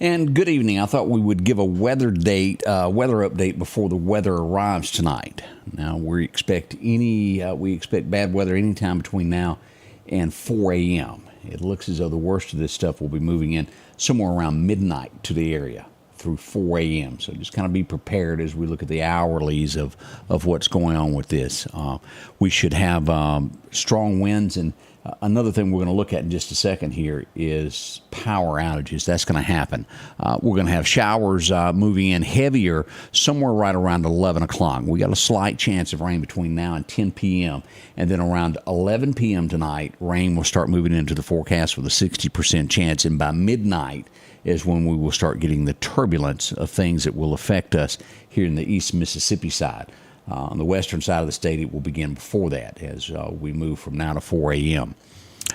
And good evening. I thought we would give a weather update before the weather arrives tonight. Now we expect bad weather anytime between now and 4 a.m. It looks as though the worst of this stuff will be moving in somewhere around midnight to the area through 4 a.m. So just kind of be prepared as we look at the hourlies of what's going on with this. We should have strong winds, and another thing we're going to look at in just a second here is power outages. That's going to happen. We're going to have showers moving in heavier somewhere right around 11 o'clock. We got a slight chance of rain between now and 10 p.m. And then around 11 p.m. tonight, rain will start moving into the forecast with a 60% chance. And by midnight is when we will start getting the turbulence of things that will affect us here in the East Mississippi side. On the western side of the state, it will begin before that as we move from now to 4 a.m.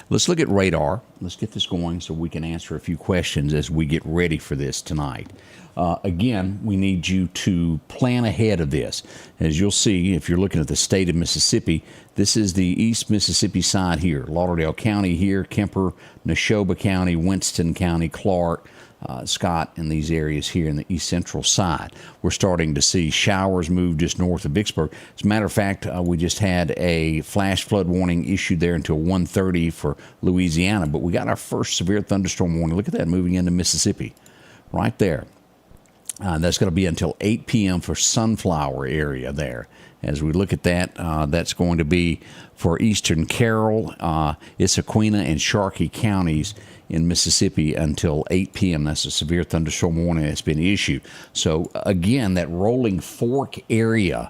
Let's look at radar. Let's get this going so we can answer a few questions as we get ready for this tonight. Again, we need you to plan ahead of this. As you'll see, if you're looking at the state of Mississippi, this is the East Mississippi side here. Lauderdale County here, Kemper, Neshoba County, Winston County, Clark, Scott, and these areas here in the east central side. We're starting to see showers move just north of Vicksburg. As a matter of fact, we just had a flash flood warning issued there until 1:30 for Louisiana, but we got our first severe thunderstorm warning. Look at that moving into Mississippi right there. That's going to be until 8 p.m. for Sunflower area there. As we look at that, that's going to be for eastern Carroll, Issaquena, and Sharkey counties in Mississippi until 8 p.m. That's a severe thunderstorm warning that's been issued. So, again, that Rolling Fork area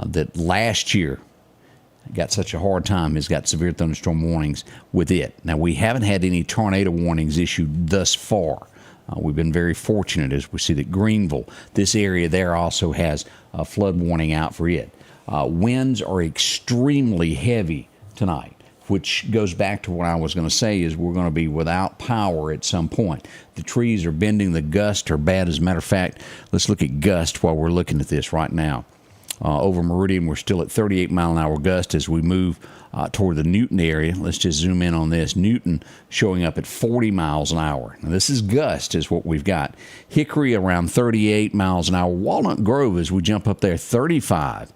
that last year got such a hard time has got severe thunderstorm warnings with it. Now, we haven't had any tornado warnings issued thus far. We've been very fortunate as we see that Greenville, this area there, also has a flood warning out for it. Winds are extremely heavy tonight, which goes back to what I was going to say is we're going to be without power at some point. The trees are bending. The gusts are bad. As a matter of fact, let's look at gust while we're looking at this right now. Over Meridian, we're still at 38 mile an hour gust as we move toward the Newton area. Let's just zoom in on this. Newton showing up at 40 miles an hour. Now, this is gust is what we've got. Hickory around 38 miles an hour. Walnut Grove, as we jump up there, 35.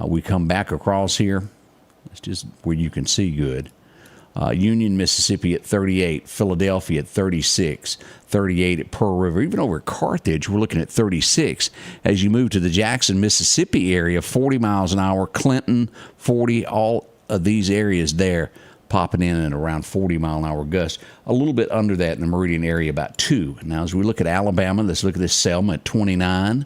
We come back across here. It's just where you can see good. Union, Mississippi at 38, Philadelphia at 36, 38 at Pearl River. Even over at Carthage, we're looking at 36. As you move to the Jackson, Mississippi area, 40 miles an hour, Clinton, 40, all of these areas there popping in at around 40 mile an hour gusts. A little bit under that in the Meridian area, about 2. Now, as we look at Alabama, let's look at this Selma at 29.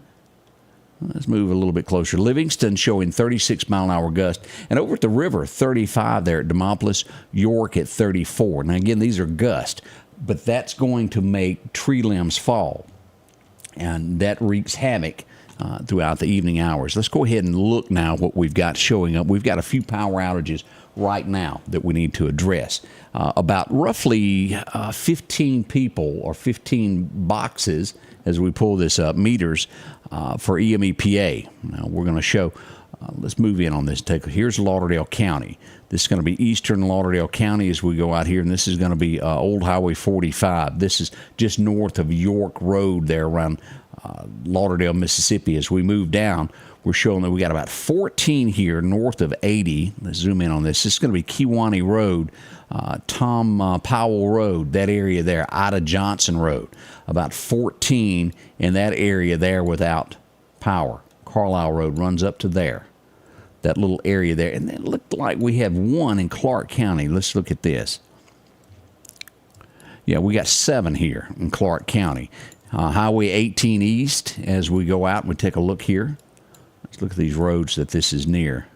Let's move a little bit closer. Livingston showing 36 mile an hour gust. And over at the river, 35 there at Demopolis. York at 34. Now, again, these are gusts, but that's going to make tree limbs fall. And that wreaks havoc throughout the evening hours. Let's go ahead and look now what we've got showing up. We've got a few power outages right now that we need to address. About roughly 15 people or 15 boxes as we pull this up, meters for EMEPA. Now we're going to show, let's move in on this. Here's Lauderdale County. This is going to be eastern Lauderdale County as we go out here, and this is going to be Old Highway 45. This is just north of York Road there around Lauderdale, Mississippi. As we move down, we're showing that we got about 14 here north of 80. Let's zoom in on this. This is going to be Kewanee Road, Tom Powell Road, that area there, Ida Johnson Road. About 14 in that area there without power. Carlisle Road runs up to there, that little area there. And it looked like we have one in Clark County. Let's look at this. Yeah, we got 7 here in Clark County. Highway 18 East, as we go out, we take a look here. Let's look at these roads that this is near.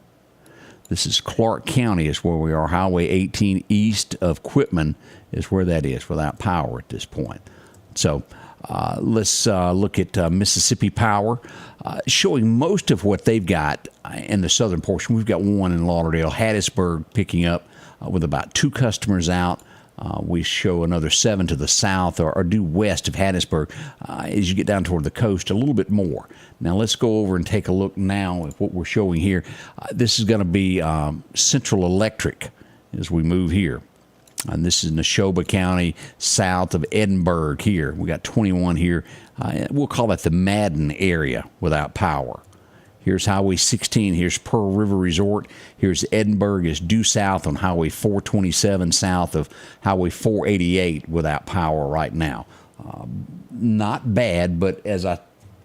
This is Clark County is where we are. Highway 18 east of Quitman is where that is without power at this point. So let's look at Mississippi Power, showing most of what they've got in the southern portion. We've got one in Lauderdale, Hattiesburg picking up with about 2 customers out. We show another 7 to the south or due west of Hattiesburg as you get down toward the coast a little bit more. Now let's go over and take a look now at what we're showing here. This is going to be Central Electric as we move here. And this is Neshoba County, south of Edinburgh here. We got 21 here. We'll call that the Madden area without power. Here's Highway 16. Here's Pearl River Resort. Here's Edinburgh is due south on Highway 427, south of Highway 488 without power right now. Not bad, but as I'm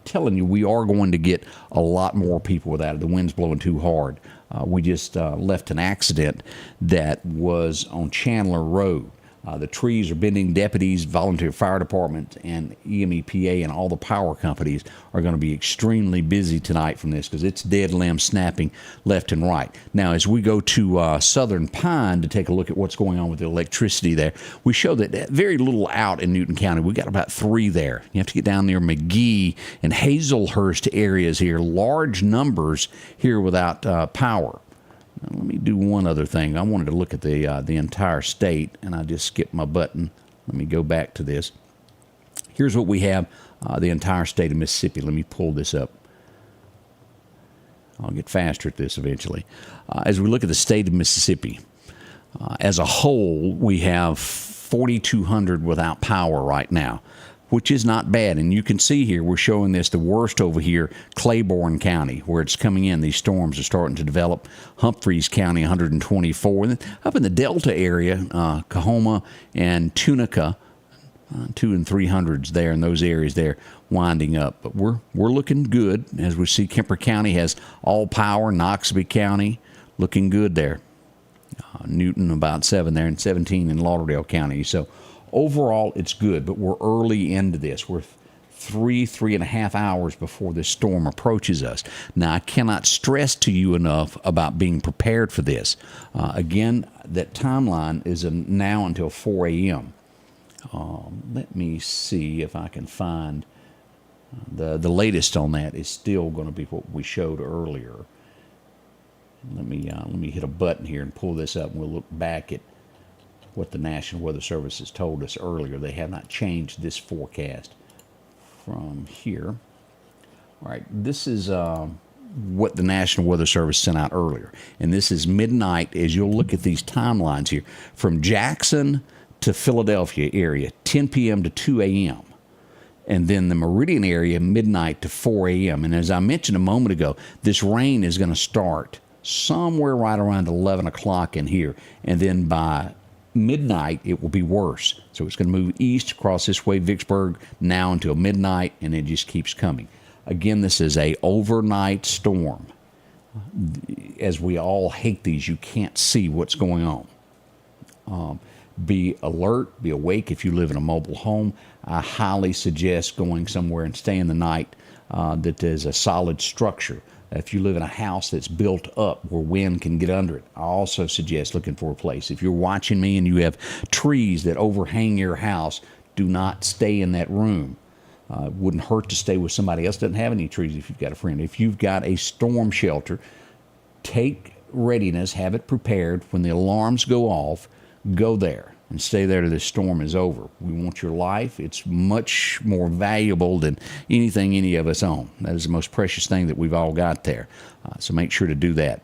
telling you, we are going to get a lot more people without it. The wind's blowing too hard. We just left an accident that was on Chandler Road. The trees are bending. Deputies, volunteer fire department, and EMEPA and all the power companies are going to be extremely busy tonight from this because it's dead limbs snapping left and right. Now, as we go to Southern Pine to take a look at what's going on with the electricity there, we show that very little out in Newton County. We got about 3 there. You have to get down near McGee and Hazelhurst areas here. Large numbers here without power. Now, let me do one other thing. I wanted to look at the entire state, and I just skipped my button. Let me go back to this. Here's what we have, the entire state of Mississippi. Let me pull this up. I'll get faster at this eventually. As we look at the state of Mississippi, as a whole, we have 4,200 without power right now, which is not bad. And you can see here, we're showing this, the worst over here, Claiborne County, where it's coming in. These storms are starting to develop. Humphreys County, 124. And then up in the Delta area, Coahoma and Tunica, 2 and 300s there in those areas there winding up. But we're looking good. As we see, Kemper County has all power. Noxubee County looking good there. Newton about 7 there, and 17 in Lauderdale County. So overall, it's good, but we're early into this. We're 3.5 hours before this storm approaches us. Now, I cannot stress to you enough about being prepared for this. Again, that timeline is now until 4 a.m. Let me see if I can find the latest on that is still going to be what we showed earlier. Let me hit a button here and pull this up, and we'll look back at what the National Weather Service has told us earlier. They have not changed this forecast from here. All right, this is what the National Weather Service sent out earlier. And this is midnight as you'll look at these timelines here. From Jackson to Philadelphia area, 10 p.m. to 2 a.m. And then the Meridian area, midnight to 4 a.m. And as I mentioned a moment ago, this rain is going to start somewhere right around 11 o'clock in here. And then by midnight, it will be worse. So it's going to move east across this way, Vicksburg, now until midnight, and it just keeps coming. Again, this is a overnight storm. As we all hate these, you can't see what's going on. Be alert, be awake if you live in a mobile home. I highly suggest going somewhere and staying the night that there's a solid structure. If you live in a house that's built up where wind can get under it, I also suggest looking for a place. If you're watching me and you have trees that overhang your house, do not stay in that room. It wouldn't hurt to stay with somebody else that doesn't have any trees if you've got a friend. If you've got a storm shelter, take readiness, have it prepared. When the alarms go off, go there and stay there till the storm is over. We want your life. It's much more valuable than anything any of us own. That is the most precious thing that we've all got there. So make sure to do that.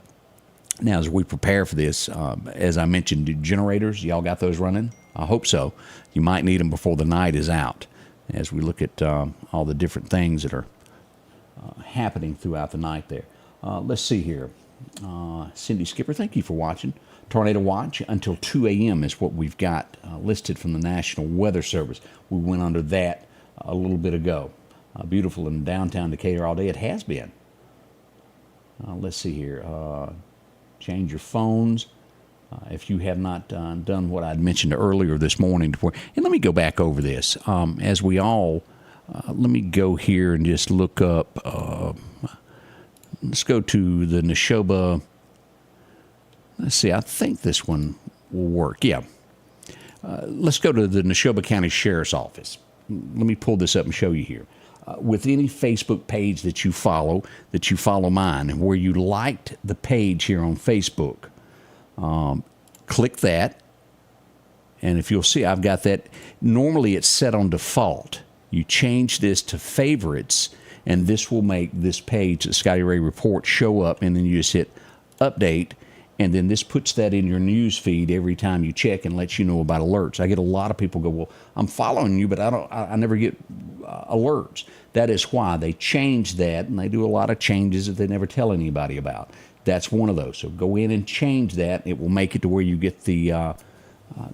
Now, as we prepare for this, as I mentioned, generators, y'all got those running? I hope so. You might need them before the night is out. As we look at all the different things that are happening throughout the night there. Let's see here. Cindy Skipper, thank you for watching. Tornado watch until 2 a.m. is what we've got listed from the National Weather Service. We went under that a little bit ago. Beautiful in downtown Decatur all day. It has been. Let's see here. Change your phones. If you have not done what I'd mentioned earlier this morning. And let me go back over this. As we all, let me go here and just look up. Let's go to the Neshoba. Let's see, I think this one will work. Yeah. Let's go to the Neshoba County Sheriff's Office. Let me pull this up and show you here. With any Facebook page that you follow mine, and where you liked the page here on Facebook, click that. And if you'll see, I've got that. Normally it's set on default. You change this to favorites, and this will make this page, the Scotty Ray Report, show up, and then you just hit update, And then this puts that in your news feed every time you check and lets you know about alerts. I get a lot of people go, well, I'm following you, but I never get alerts. That is why they change that, and they do a lot of changes that they never tell anybody about. That's one of those. So go in and change that. It will make it to where you get the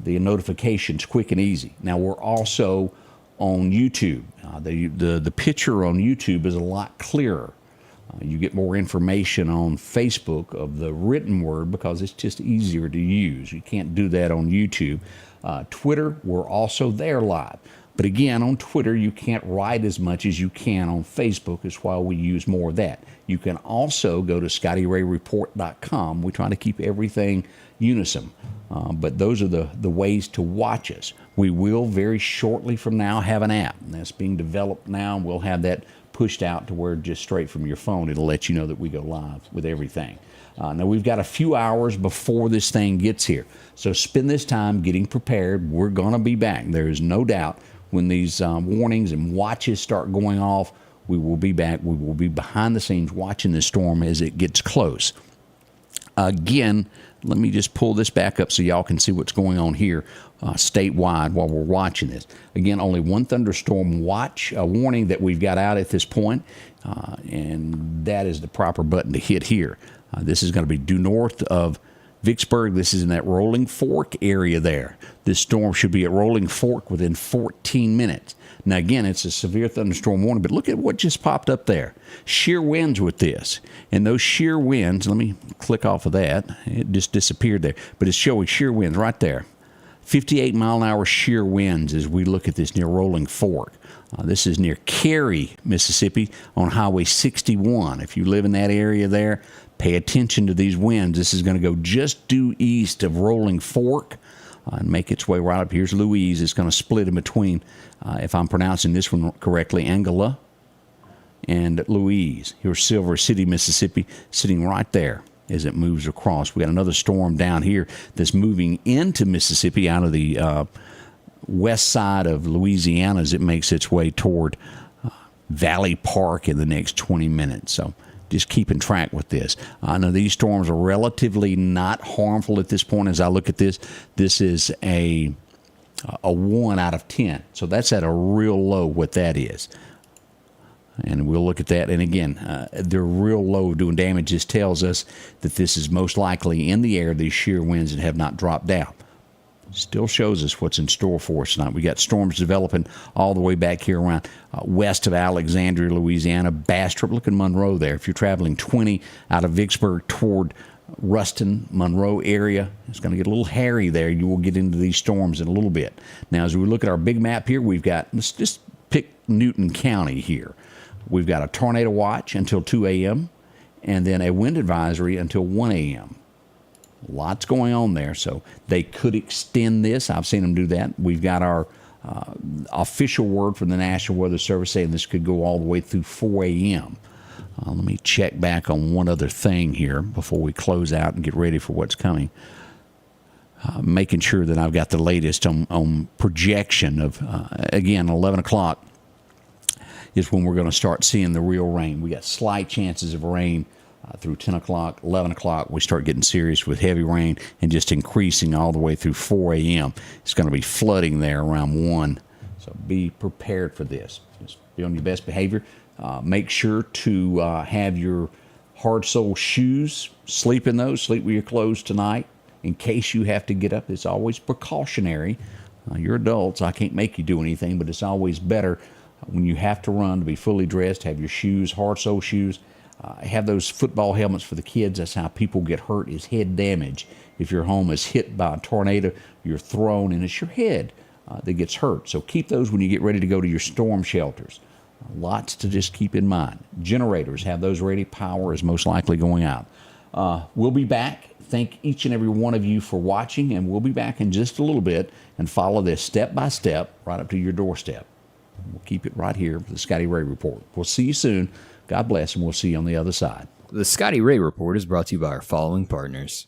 notifications quick and easy. Now, we're also on YouTube. The picture on YouTube is a lot clearer. You get more information on Facebook of the written word because it's just easier to use. You can't do that on YouTube. Twitter, we're also there live. But again, on Twitter, you can't write as much as you can on Facebook. That's why we use more of that. You can also go to ScottyRayReport.com. We try to keep everything unison. But those are the ways to watch us. We will very shortly from now have an app. And that's being developed now. We'll have that pushed out to where just straight from your phone, it'll let you know that we go live with everything. Now, we've got a few hours before this thing gets here. So spend this time getting prepared. We're going to be back. There is no doubt when these warnings and watches start going off, we will be back. We will be behind the scenes watching the storm as it gets close. Again, let me just pull this back up so y'all can see what's going on here statewide while we're watching this. Again, only one thunderstorm watch warning that we've got out at this point, and that is the proper button to hit here. This is going to be due north of Vicksburg. This is in that Rolling Fork area there. This storm should be at Rolling Fork within 14 minutes. Now, again, it's a severe thunderstorm warning, but look at what just popped up there. Shear winds with this. And those shear winds, let me click off of that. It just disappeared there. But it's showing shear winds right there. 58-mile-an-hour shear winds as we look at this near Rolling Fork. This is near Cary, Mississippi, on Highway 61. If you live in that area there, pay attention to these winds. This is going to go just due east of Rolling Fork and make its way right up. Here's Louise. It's going to split in between, if I'm pronouncing this one correctly, Angela and Louise. Here's Silver City, Mississippi, sitting right there as it moves across. We got another storm down here that's moving into Mississippi out of the west side of Louisiana as it makes its way toward Valley Park in the next 20 minutes. So just keeping track with this. I know these storms are relatively not harmful at this point. As I look at this, this is a 1 out of 10. So that's at a real low what that is. And we'll look at that. And again, they're real low doing damage. This tells us that this is most likely in the air, these shear winds that have not dropped down. Still shows us what's in store for us tonight. We got storms developing all the way back here around west of Alexandria, Louisiana, Bastrop. Look at Monroe there. If you're traveling 20 out of Vicksburg toward Ruston, Monroe area, it's going to get a little hairy there. You will get into these storms in a little bit. Now, as we look at our big map here, we've got, let's just pick Newton County here. We've got a tornado watch until 2 a.m. and then a wind advisory until 1 a.m. Lots going on there, so they could extend this. I've seen them do that. We've got our official word from the National Weather Service saying this could go all the way through 4 a.m. Let me check back on one other thing here before we close out and get ready for what's coming. Making sure that I've got the latest on projection of, again, 11 o'clock is when we're going to start seeing the real rain. We got slight chances of rain through 10 o'clock, 11 o'clock, we start getting serious with heavy rain and just increasing all the way through 4 a.m. It's going to be flooding there around 1. So be prepared for this. Just be on your best behavior. Make sure to have your hard sole shoes. Sleep in those. Sleep with your clothes tonight in case you have to get up. It's always precautionary. You're adults. I can't make you do anything, but it's always better when you have to run to be fully dressed, have your shoes, hard sole shoes. Have those football helmets for the kids. That's how people get hurt, is head damage. If your home is hit by a tornado, you're thrown, and it's your head that gets hurt. So keep those when you get ready to go to your storm shelters. Lots to just keep in mind. Generators, have those ready. Power is most likely going out. We'll be back. Thank each and every one of you for watching, and we'll be back in just a little bit and follow this step by step right up to your doorstep. We'll keep it right here for the Scotty Ray Report. We'll see you soon. God bless, and we'll see you on the other side. The Scotty Ray Report is brought to you by our following partners.